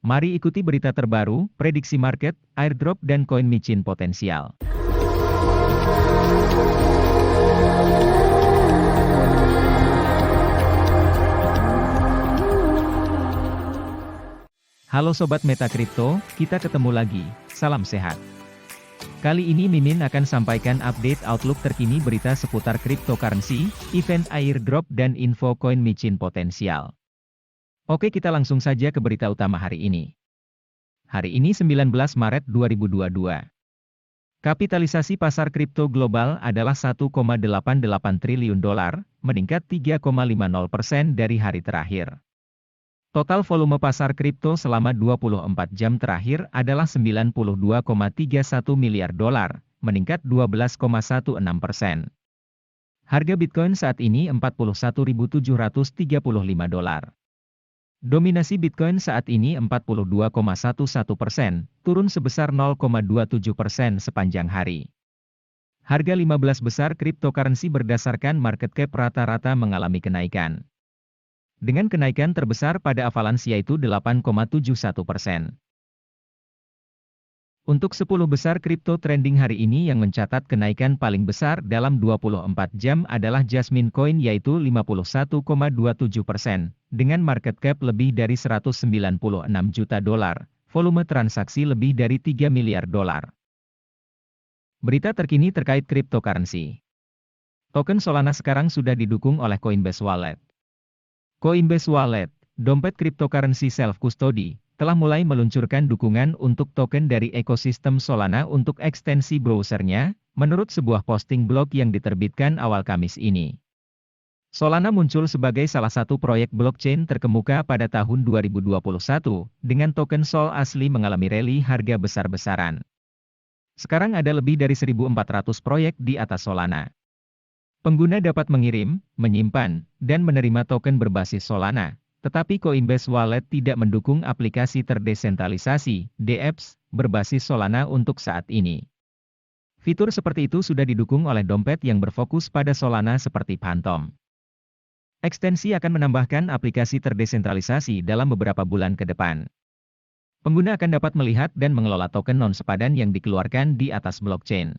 Mari ikuti berita terbaru, prediksi market, airdrop dan koin micin potensial. Halo Sobat Meta Kripto, kita ketemu lagi, salam sehat. Kali ini Mimin akan sampaikan update outlook terkini berita seputar cryptocurrency, event airdrop dan info koin micin potensial. Oke, kita langsung saja ke berita utama hari ini. Hari ini 19 Maret 2022. Kapitalisasi pasar kripto global adalah 1,88 triliun dolar, meningkat 3,50% dari hari terakhir. Total volume pasar kripto selama 24 jam terakhir adalah 92,31 miliar dolar, meningkat 12,16%. Harga Bitcoin saat ini 41.735 dolar. Dominasi Bitcoin saat ini 42,11%, turun sebesar 0,27% sepanjang hari. Harga 15 besar cryptocurrency berdasarkan market cap rata-rata mengalami kenaikan. Dengan kenaikan terbesar pada Avalanche yaitu 8,71%. Untuk 10 besar kripto trending hari ini yang mencatat kenaikan paling besar dalam 24 jam adalah Jasmine Coin yaitu 51,27%, dengan market cap lebih dari 196 juta dolar, volume transaksi lebih dari 3 miliar dolar. Berita terkini terkait cryptocurrency. Token Solana sekarang sudah didukung oleh Coinbase Wallet. Coinbase Wallet, dompet cryptocurrency self-custody, telah mulai meluncurkan dukungan untuk token dari ekosistem Solana untuk ekstensi browsernya, menurut sebuah posting blog yang diterbitkan awal Kamis ini. Solana muncul sebagai salah satu proyek blockchain terkemuka pada tahun 2021, dengan token Sol asli mengalami rally harga besar-besaran. Sekarang ada lebih dari 1.400 proyek di atas Solana. Pengguna dapat mengirim, menyimpan, dan menerima token berbasis Solana, tetapi Coinbase Wallet tidak mendukung aplikasi terdesentralisasi, DEPs, berbasis Solana untuk saat ini. Fitur seperti itu sudah didukung oleh dompet yang berfokus pada Solana seperti Phantom. Ekstensi akan menambahkan aplikasi terdesentralisasi dalam beberapa bulan ke depan. Pengguna akan dapat melihat dan mengelola token non-sepadan yang dikeluarkan di atas blockchain.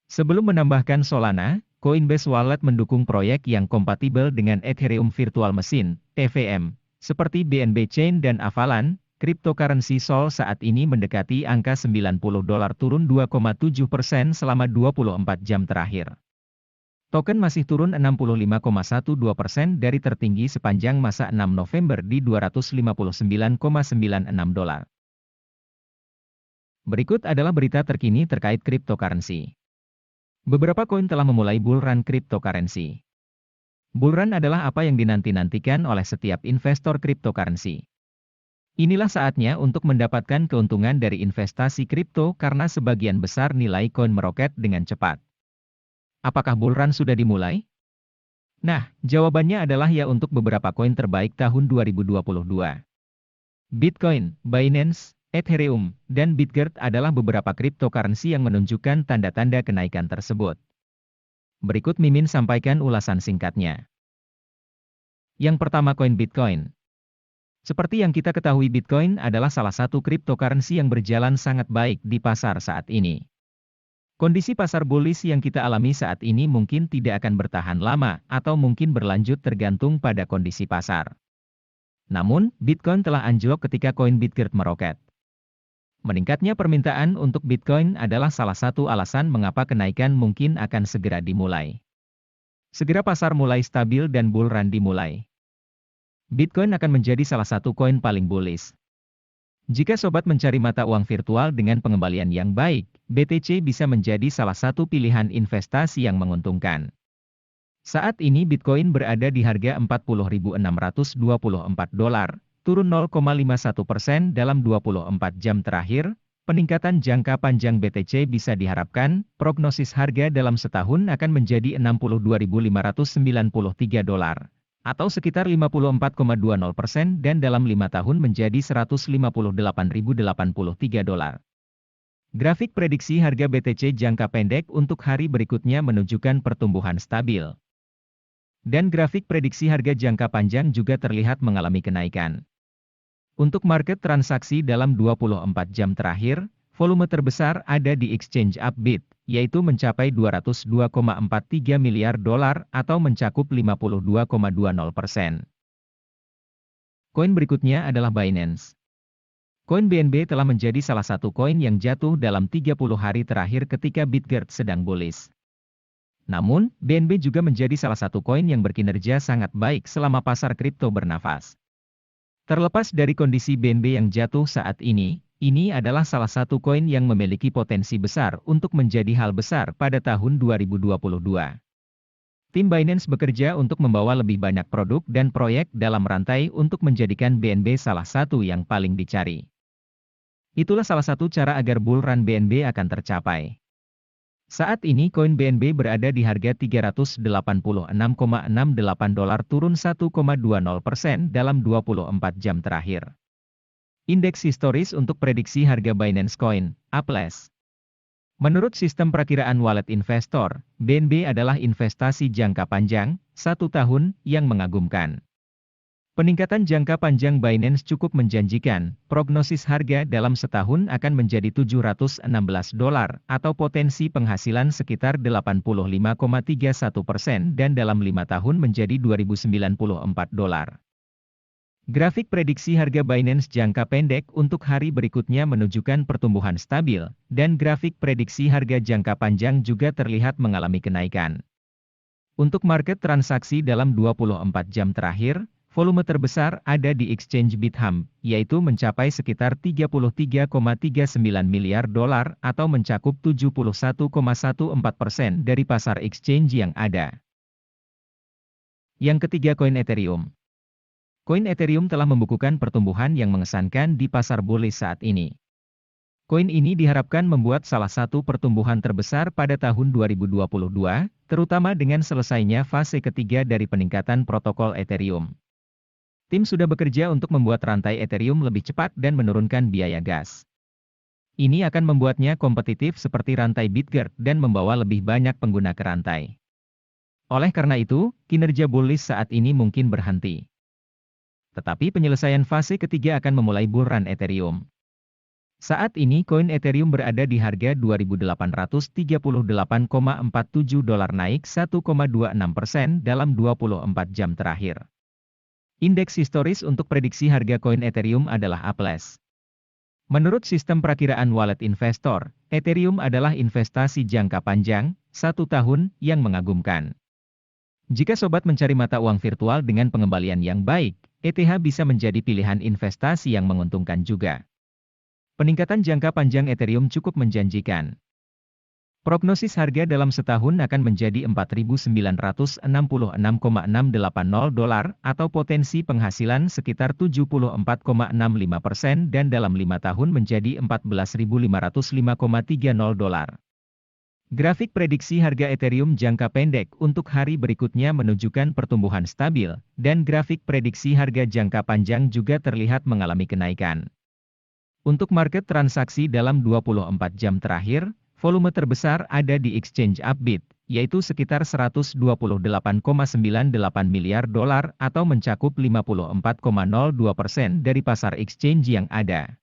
Sebelum menambahkan Solana, Coinbase Wallet mendukung proyek yang kompatibel dengan Ethereum Virtual Machine, EVM, seperti BNB Chain dan Avalanche. Cryptocurrency Sol saat ini mendekati angka 90 dolar turun 2,7% selama 24 jam terakhir. Token masih turun 65,12% dari tertinggi sepanjang masa 6 November di 259,96 dolar. Berikut adalah berita terkini terkait cryptocurrency. Beberapa koin telah memulai bull run cryptocurrency. Bull run adalah apa yang dinanti-nantikan oleh setiap investor cryptocurrency. Inilah saatnya untuk mendapatkan keuntungan dari investasi kripto karena sebagian besar nilai koin meroket dengan cepat. Apakah bull run sudah dimulai? Nah, jawabannya adalah ya untuk beberapa koin terbaik tahun 2022. Bitcoin, Binance, Ethereum, dan Bitgert adalah beberapa cryptocurrency yang menunjukkan tanda-tanda kenaikan tersebut. Berikut Mimin sampaikan ulasan singkatnya. Yang pertama koin Bitcoin. Seperti yang kita ketahui Bitcoin adalah salah satu cryptocurrency yang berjalan sangat baik di pasar saat ini. Kondisi pasar bullish yang kita alami saat ini mungkin tidak akan bertahan lama atau mungkin berlanjut tergantung pada kondisi pasar. Namun, Bitcoin telah anjlok ketika koin Bitgert meroket. Meningkatnya permintaan untuk Bitcoin adalah salah satu alasan mengapa kenaikan mungkin akan segera dimulai. Segera pasar mulai stabil dan bull run dimulai. Bitcoin akan menjadi salah satu koin paling bullish. Jika sobat mencari mata uang virtual dengan pengembalian yang baik, BTC bisa menjadi salah satu pilihan investasi yang menguntungkan. Saat ini Bitcoin berada di harga 40.624 dolar. Turun 0,51% dalam 24 jam terakhir. Peningkatan jangka panjang BTC bisa diharapkan, prognosis harga dalam setahun akan menjadi 62.593 dolar, atau sekitar 54,20% dan dalam 5 tahun menjadi 158.083 dolar. Grafik prediksi harga BTC jangka pendek untuk hari berikutnya menunjukkan pertumbuhan stabil. Dan grafik prediksi harga jangka panjang juga terlihat mengalami kenaikan. Untuk market transaksi dalam 24 jam terakhir, volume terbesar ada di exchange Upbit, yaitu mencapai 202,43 miliar dolar atau mencakup 52,20%. Koin berikutnya adalah Binance. Koin BNB telah menjadi salah satu koin yang jatuh dalam 30 hari terakhir ketika Bitgert sedang bullish. Namun, BNB juga menjadi salah satu koin yang berkinerja sangat baik selama pasar kripto bernafas. Terlepas dari kondisi BNB yang jatuh saat ini adalah salah satu koin yang memiliki potensi besar untuk menjadi hal besar pada tahun 2022. Tim Binance bekerja untuk membawa lebih banyak produk dan proyek dalam rantai untuk menjadikan BNB salah satu yang paling dicari. Itulah salah satu cara agar bull run BNB akan tercapai. Saat ini koin BNB berada di harga 386,68 dolar turun 1,20% dalam 24 jam terakhir. Indeks historis untuk prediksi harga Binance Coin, A+. Menurut sistem perakiraan wallet investor, BNB adalah investasi jangka panjang, 1 tahun, yang mengagumkan. Peningkatan jangka panjang Binance cukup menjanjikan, prognosis harga dalam setahun akan menjadi 716 dolar, atau potensi penghasilan sekitar 85,31% dan dalam 5 tahun menjadi 2094 dolar. Grafik prediksi harga Binance jangka pendek untuk hari berikutnya menunjukkan pertumbuhan stabil, dan grafik prediksi harga jangka panjang juga terlihat mengalami kenaikan. Untuk market transaksi dalam 24 jam terakhir, volume terbesar ada di exchange Bithumb, yaitu mencapai sekitar 33,39 miliar dolar atau mencakup 71,14% dari pasar exchange yang ada. Yang ketiga, koin Ethereum. Koin Ethereum telah membukukan pertumbuhan yang mengesankan di pasar bullish saat ini. Koin ini diharapkan membuat salah satu pertumbuhan terbesar pada tahun 2022, terutama dengan selesainya fase ketiga dari peningkatan protokol Ethereum. Tim sudah bekerja untuk membuat rantai Ethereum lebih cepat dan menurunkan biaya gas. Ini akan membuatnya kompetitif seperti rantai Bitgert dan membawa lebih banyak pengguna ke rantai. Oleh karena itu, kinerja bullish saat ini mungkin berhenti. Tetapi penyelesaian fase ketiga akan memulai bull run Ethereum. Saat ini koin Ethereum berada di harga 2.838,47 dolar naik 1,26% dalam 24 jam terakhir. Indeks historis untuk prediksi harga koin Ethereum adalah A+. Menurut sistem perakiraan wallet investor, Ethereum adalah investasi jangka panjang, 1 tahun, yang mengagumkan. Jika sobat mencari mata uang virtual dengan pengembalian yang baik, ETH bisa menjadi pilihan investasi yang menguntungkan juga. Peningkatan jangka panjang Ethereum cukup menjanjikan. Prognosis harga dalam setahun akan menjadi 4.966,680 dolar, atau potensi penghasilan sekitar 74,65% dan dalam 5 tahun menjadi 14.505,30 dolar. Grafik prediksi harga Ethereum jangka pendek untuk hari berikutnya menunjukkan pertumbuhan stabil, dan grafik prediksi harga jangka panjang juga terlihat mengalami kenaikan. Untuk market transaksi dalam 24 jam terakhir, volume terbesar ada di exchange Upbit, yaitu sekitar 128,98 miliar dolar atau mencakup 54,02% dari pasar exchange yang ada.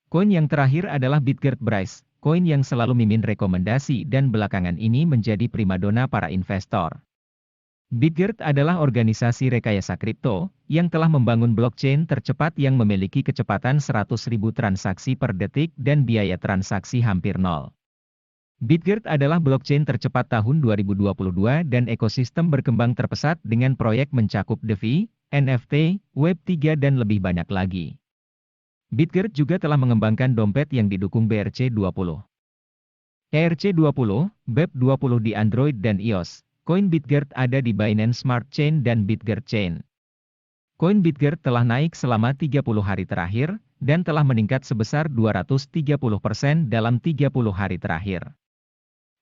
Koin yang terakhir adalah Bitgert Bryce, koin yang selalu mimin rekomendasi dan belakangan ini menjadi primadona para investor. Bitgert adalah organisasi rekayasa kripto, yang telah membangun blockchain tercepat yang memiliki kecepatan 100.000 transaksi per detik dan biaya transaksi hampir nol. Bitgert adalah blockchain tercepat tahun 2022 dan ekosistem berkembang terpesat dengan proyek mencakup DeFi, NFT, Web3 dan lebih banyak lagi. Bitgert juga telah mengembangkan dompet yang didukung BRC20. ERC20, BEP20 di Android dan iOS. Koin Bitgert ada di Binance Smart Chain dan Bitgert Chain. Koin Bitgert telah naik selama 30 hari terakhir, dan telah meningkat sebesar 230% dalam 30 hari terakhir.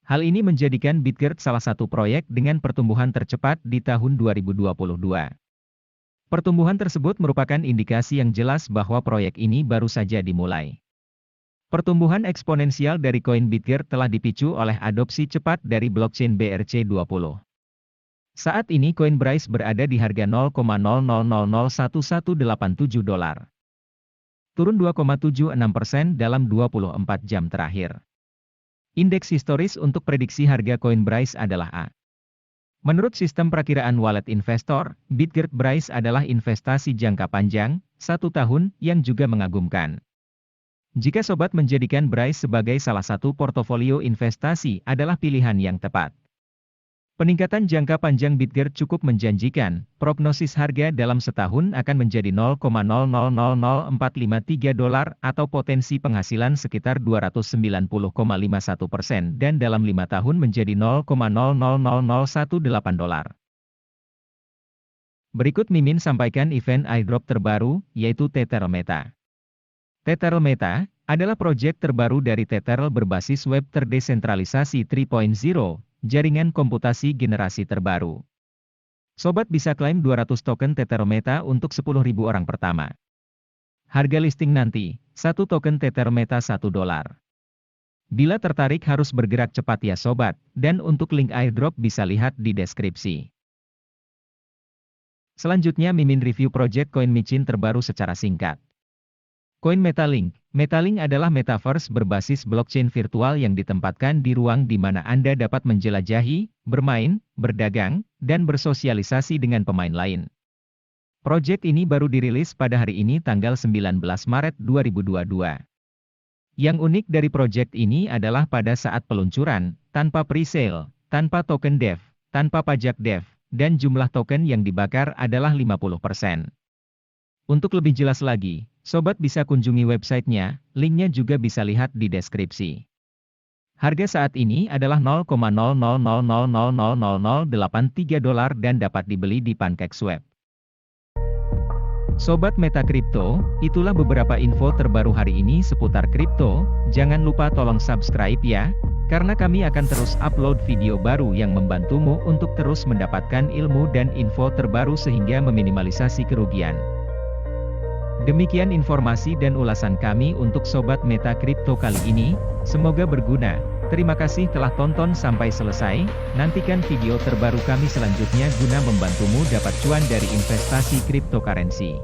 Hal ini menjadikan Bitgert salah satu proyek dengan pertumbuhan tercepat di tahun 2022. Pertumbuhan tersebut merupakan indikasi yang jelas bahwa proyek ini baru saja dimulai. Pertumbuhan eksponensial dari koin Bitgert telah dipicu oleh adopsi cepat dari blockchain BRC20. Saat ini Coinbase berada di harga $0,00001187. Turun 2,76% dalam 24 jam terakhir. Indeks historis untuk prediksi harga Coinbase adalah A. Menurut sistem perakiraan wallet investor, Bitgetbase adalah investasi jangka panjang, 1 tahun, yang juga mengagumkan. Jika sobat menjadikan Bryce sebagai salah satu portofolio investasi adalah pilihan yang tepat. Peningkatan jangka panjang Bitget cukup menjanjikan, prognosis harga dalam setahun akan menjadi $0,000453 atau potensi penghasilan sekitar 290,51% dan dalam 5 tahun menjadi $0,000018. Berikut Mimin sampaikan event airdrop terbaru, yaitu Tether Meta. Tether Meta adalah proyek terbaru dari Tether berbasis web terdesentralisasi 3.0, jaringan komputasi generasi terbaru. Sobat bisa klaim 200 token Tether Meta untuk 10.000 orang pertama. Harga listing nanti, 1 token Tether Meta $1. Bila tertarik harus bergerak cepat ya sobat, dan untuk link airdrop bisa lihat di deskripsi. Selanjutnya Mimin review project Coin Michin terbaru secara singkat. Coin Metalink. Metalink adalah metaverse berbasis blockchain virtual yang ditempatkan di ruang di mana Anda dapat menjelajahi, bermain, berdagang, dan bersosialisasi dengan pemain lain. Proyek ini baru dirilis pada hari ini tanggal 19 Maret 2022. Yang unik dari proyek ini adalah pada saat peluncuran, tanpa pre-sale, tanpa token DEV, tanpa pajak DEV, dan jumlah token yang dibakar adalah 50%. Untuk lebih jelas lagi, sobat bisa kunjungi websitenya, linknya juga bisa lihat di deskripsi. Harga saat ini adalah $0,00000083 dan dapat dibeli di PancakeSwap. Sobat Meta Kripto, itulah beberapa info terbaru hari ini seputar kripto. Jangan lupa tolong subscribe ya, karena kami akan terus upload video baru yang membantumu untuk terus mendapatkan ilmu dan info terbaru sehingga meminimalisasi kerugian. Demikian informasi dan ulasan kami untuk Sobat Meta Kripto kali ini, semoga berguna. Terima kasih telah tonton sampai selesai, nantikan video terbaru kami selanjutnya guna membantumu dapat cuan dari investasi cryptocurrency.